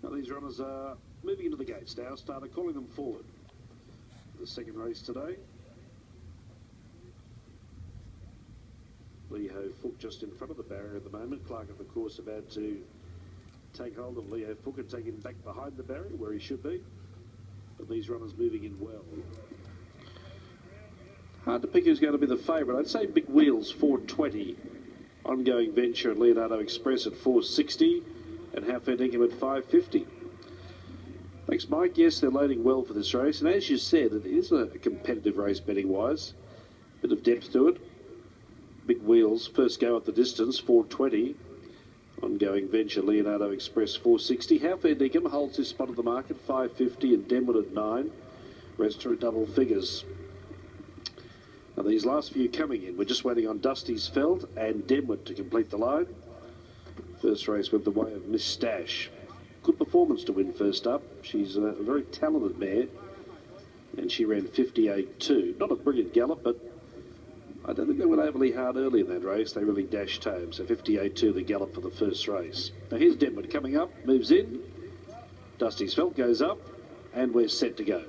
Now these runners are moving into the gates now. Started calling them forward. The second race today. Leo Fook just in front of the barrier at the moment. Clark, of course, about to take hold of Leo Fook and take him back behind the barrier where he should be. But these runners moving in well. Hard to pick who's going to be the favourite. I'd say Big Wheels 420. Ongoing Venture and Leonardo Express at 460. And How Fair Dinkum at 550. Thanks, Mike. Yes, they're loading well for this race. And as you said, it is a competitive race betting-wise. Bit of depth to it. Big Wheels, first go at the distance, 420. Ongoing Venture, Leonardo Express, 460. How Fair Dinkum holds his spot of the market, 550, and Denwood at 9. Rest are double figures. Now, these last few coming in, we're just waiting on Dusty's Feld and Denwood to complete the line. First race went the way of Miss Stash. Good performance to win first up. She's a very talented mare, and she ran 58.2. Not a brilliant gallop, but I don't think they went overly hard early in that race. They really dashed home. So 58.2 the gallop for the first race. Now here's Denwood coming up, moves in. Dusty's Felt goes up, and we're set to go.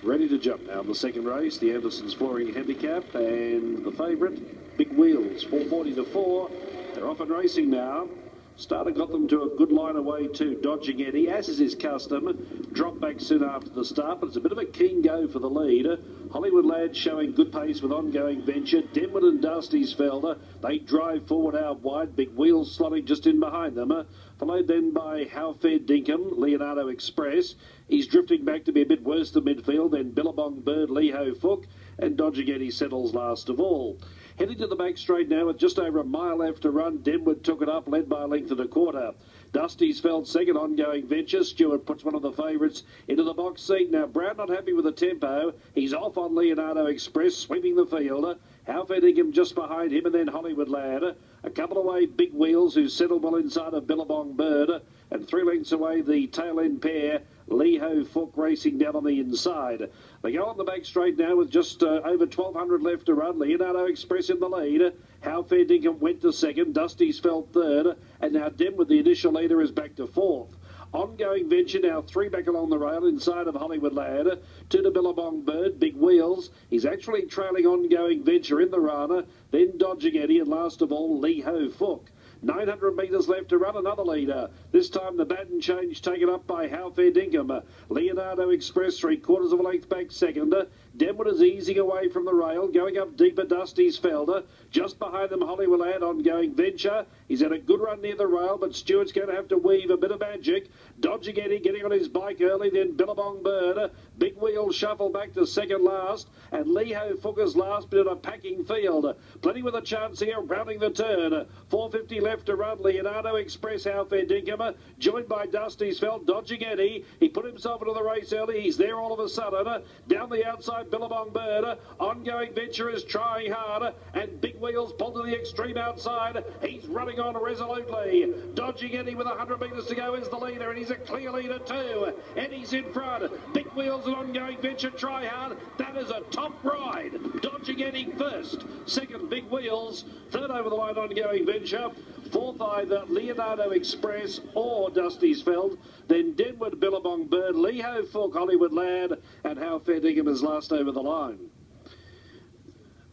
Ready to jump now in the second race. The Anderson's Flooring Handicap, and the favourite, Big Wheels, 440 to 4. They're off and racing now. Starter got them to a good line away too. Dodging Eddie, as is his custom. Drop back soon after the start, but it's a bit of a keen go for the lead. Hollywood Lad showing good pace with Ongoing Venture. Denwood and Dusty's Felder. They drive forward out wide. Big Wheels slotting just in behind them. Followed then by How Fair Dinkum, Leonardo Express. He's drifting back to be a bit worse than midfield. Then Billabong Bird, Leo Fook. And Dodging Eddie settles last of all. Heading to the back straight now with just over a mile left to run. Denwood took it up, led by a length and a quarter. Dusty's Feld second, Ongoing Venture. Stewart puts one of the favourites into the box seat. Now Brown not happy with the tempo. He's off on Leonardo Express, sweeping the field. How Fair Dinkum just behind him, and then Hollywood Lad. A couple away, Big Wheels, who settled well inside of Billabong Bird. And 3 lengths away, the tail end pair, Leo Fook racing down on the inside. They go on the back straight now with just over 1,200 left to run. Leonardo Express in the lead. How Fair Dinkum went to second. Dusty's Felt third. And now Denwood, the initial leader, is back to fourth. Ongoing Venture now 3 back along the rail inside of Hollywood Lad. 2 to Billabong Bird, Big Wheels. He's actually trailing Ongoing Venture in the run. Then Dodging Eddie, and last of all, Leo Fook. 900 metres left to run, another leader. This time the baton change taken up by How Fair Dinkum. Leonardo Express 3/4 of a length back second. Denwood is easing away from the rail, going up deeper, Dusty's Felder. Just behind them, Hollywood Lad, Ongoing Venture. He's had a good run near the rail, but Stewart's going to have to weave a bit of magic. Dodging Eddie, getting on his bike early, then Billabong Bird. Big Wheels shuffle back to second last, and Leo Fooker's last bit of a packing field. Plenty with a chance here, rounding the turn. 450 left to run, Leonardo Express, How Fair Dinkum, joined by Dusty's Felt, Dodging Eddie. He put himself into the race early. He's there all of a sudden. Down the outside, Billabong Bird. Ongoing Venture is trying hard, and Big Wheels pulled to the extreme outside. He's running on resolutely. Dodging Eddie with 100 metres to go is the leader, and he's a clear leader too. Eddie's in front. Big Wheels and Ongoing Venture try hard. That is a top ride. Dodging Eddie first. Second, Big Wheels. Third over the line, Ongoing Venture. Fourth, either Leonardo Express or Dusty's Feld. Then Denwood, Billabong Bird, Leo Fook, Hollywood Lad, and How Fair Dinkum is last over the line.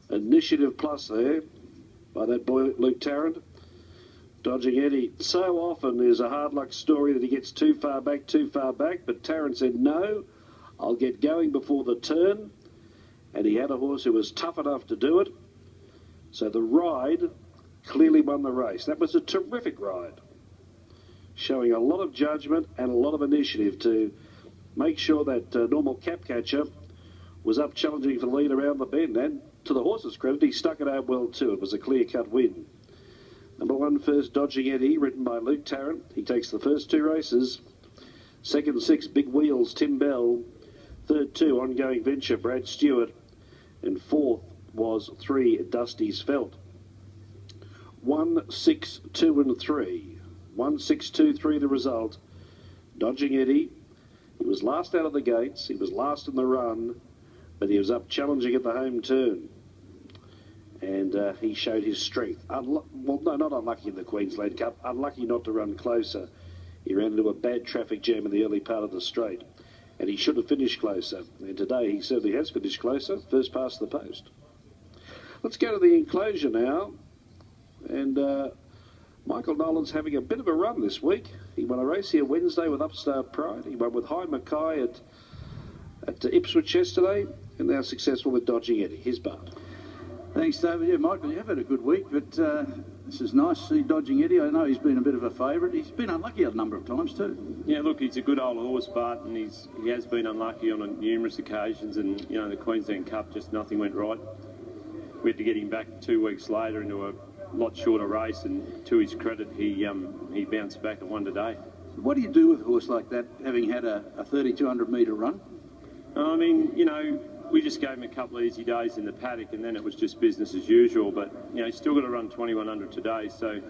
Initiative Plus there by that boy Luke Tarrant. Dodging Eddie so often is a hard luck story that he gets too far back, but Tarrant said no, I'll get going before the turn, and he had a horse who was tough enough to do it. So the ride clearly won the race. That was a terrific ride, showing a lot of judgment and a lot of initiative to make sure that Normal Cap Catcher was up challenging for the lead around the bend, and to the horse's credit, he stuck it out well too. It was a clear-cut win. Number 1 first, Dodging Eddie, ridden by Luke Tarrant. He takes the first 2 races. Second 6, Big Wheels, Tim Bell. Third 2, Ongoing Venture, Brad Stewart. And fourth was 3, Dusty's Felt. 1, 6, 2 and 3. 1, 6, 2, 3 the result. Dodging Eddie. He was last out of the gates. He was last in the run, but he was up challenging at the home turn. And he showed his strength. Well, no, not unlucky in the Queensland Cup. Unlucky not to run closer He ran into a bad traffic jam in the early part of the straight, and he should have finished closer. And today he certainly has finished closer, first past the post. Let's go to the enclosure now. And Michael Nolan's having a bit of a run this week. He won a race here Wednesday with Upstart Pride. He won with High Mackay at Ipswich yesterday, and now successful with Dodging Eddie. Here's Bart. Thanks, David. Yeah, Michael, you have had a good week, but this is nice to see Dodging Eddie. I know he's been a bit of a favourite. He's been unlucky a number of times too. Yeah, look, he's a good old horse, Bart, and he has been unlucky on numerous occasions, and, you know, the Queensland Cup, just nothing went right. We had to get him back 2 weeks later into a lot shorter race, and to his credit, he bounced back and won today. What do you do with a horse like that, having had a 3,200 metre run? I mean, you know, we just gave him a couple of easy days in the paddock, and then it was just business as usual. But, you know, he's still got to run 2,100 today, so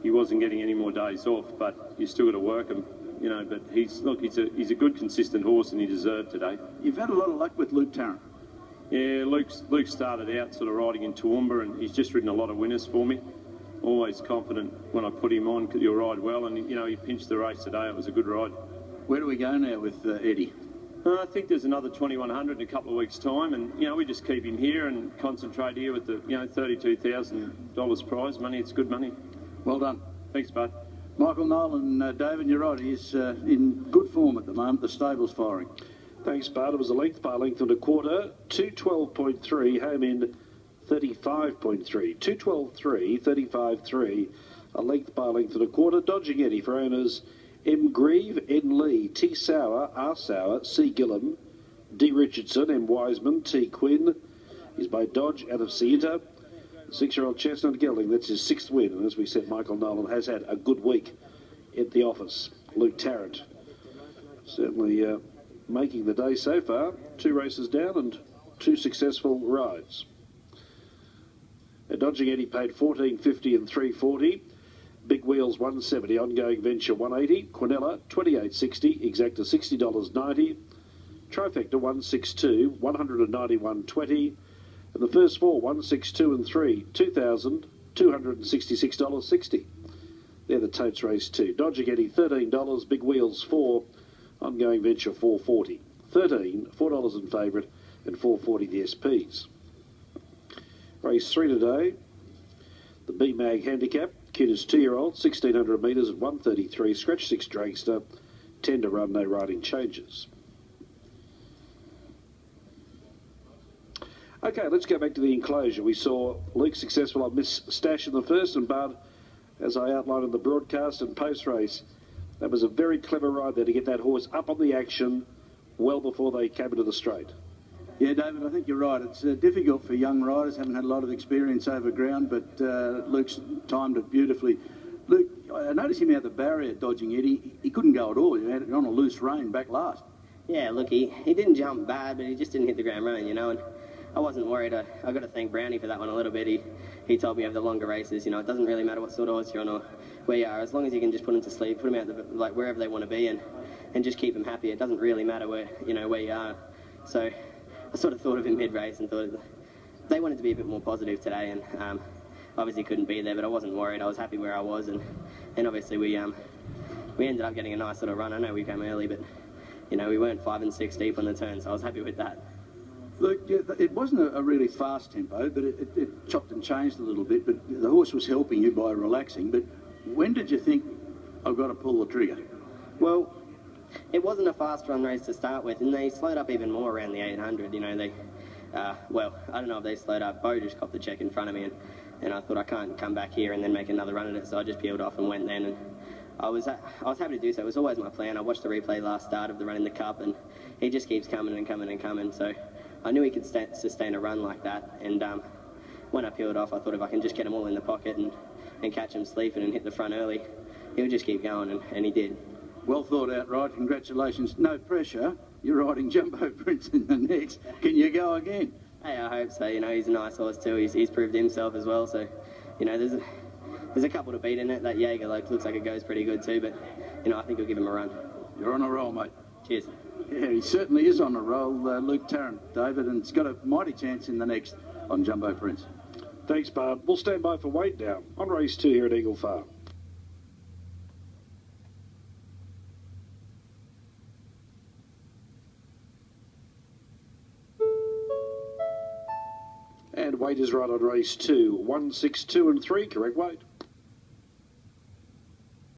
he wasn't getting any more days off. But you still got to work him, you know. But he's a good, consistent horse, and he deserved today. You've had a lot of luck with Luke Tarrant. Yeah, Luke started out sort of riding in Toowoomba, and he's just ridden a lot of winners for me. Always confident when I put him on, because he'll ride well, and, you know, he pinched the race today. It was a good ride. Where do we go now with Eddie? I think there's another 2,100 in a couple of weeks' time, and, you know, we just keep him here and concentrate here with the, you know, $32,000 prize money. It's good money. Well done. Thanks, bud. Michael Nolan, David, you're right. He's in good form at the moment. The stable's firing. Thanks, Bart. It was a length by length and a quarter. 212.3, home in 35.3. 212.3, 35.3, a length by length and a quarter. Dodging Eddie for owners M. Grieve, N. Lee, T. Sauer, R. Sauer, C. Gillam, D. Richardson, M. Wiseman, T. Quinn. He's by Dodge out of Sienta. 6-year-old Chestnut Gelding, that's his 6th win. And as we said, Michael Nolan has had a good week at the office. Luke Tarrant certainly making the day so far. 2 races down and 2 successful rides. Dodging Eddie paid $14.50 and $3.40. Big Wheels $170, Ongoing Venture $180, Quinella $28.60, Exacta $60.90, Trifecta $162, $191.20, and the first 4 $162 and $3, $2,266.60. They're the Totes race 2. Dodging Eddie $13, Big Wheels $4, Ongoing Venture $4.40, $13, $4 in favourite, and $4.40 the SPs. Race 3 today, the B-Mag Handicap. Kid is 2-year-old, 1,600 metres at 133, scratch 6 dragster, 10 to run, no riding changes. Okay, let's go back to the enclosure. We saw Luke successful on Miss Stash in the first, and Bud, as I outlined in the broadcast and post-race, that was a very clever ride there to get that horse up on the action well before they came into the straight. Yeah, David, I think you're right. It's difficult for young riders, haven't had a lot of experience over ground, but Luke's timed it beautifully. Luke, I noticed him out the barrier Dodging Eddie. He couldn't go at all. He had it on a loose rein back last. Yeah, look, he didn't jump bad, but he just didn't hit the ground running, you know, and I wasn't worried. I got to thank Brownie for that one a little bit. He told me over the longer races, you know, it doesn't really matter what sort of horse you're on or where you are, as long as you can just put them to sleep, put them out like wherever they want to be, and just keep them happy. It doesn't really matter where you are. So I sort of thought of him mid-race and thought they wanted to be a bit more positive today, and obviously couldn't be there, but I wasn't worried. I was happy where I was, and obviously we ended up getting a nice sort of run. I know we came early, but you know, we weren't 5 and 6 deep on the turn, so I was happy with that. Look, yeah, it wasn't a really fast tempo, but it chopped and changed a little bit, but the horse was helping you by relaxing. But when did you think, I've got to pull the trigger? Well, it wasn't a fast run race to start with, and they slowed up even more around the 800. You know, well, I don't know if they slowed up. Bo just copped the check in front of me, and I thought I can't come back here and then make another run at it, so I just peeled off and went then. And I was happy to do so. It was always my plan. I watched the replay last start of the run in the Cup, and he just keeps coming and coming and coming. So I knew he could sustain a run like that, and when I peeled off, I thought if I can just get him all in the pocket and catch him sleeping and hit the front early, he'll just keep going, and he did. Well thought out, right? Congratulations. No pressure. You're riding Jumbo Prince in the next. Can you go again? Hey, I hope so. You know, he's a nice horse too. He's proved himself as well. So, you know, there's a couple to beat in it. That Jaeger looks like it goes pretty good too, but you know, I think he'll give him a run. You're on a roll, mate. Cheers. Yeah, he certainly is on a roll, Luke Tarrant, David, and it's got a mighty chance in the next on Jumbo Prince. Thanks, Bart. We'll stand by for weight down on race 2 here at Eagle Farm. And weight is right on race 2. 1, 6, 2 and 3, correct weight.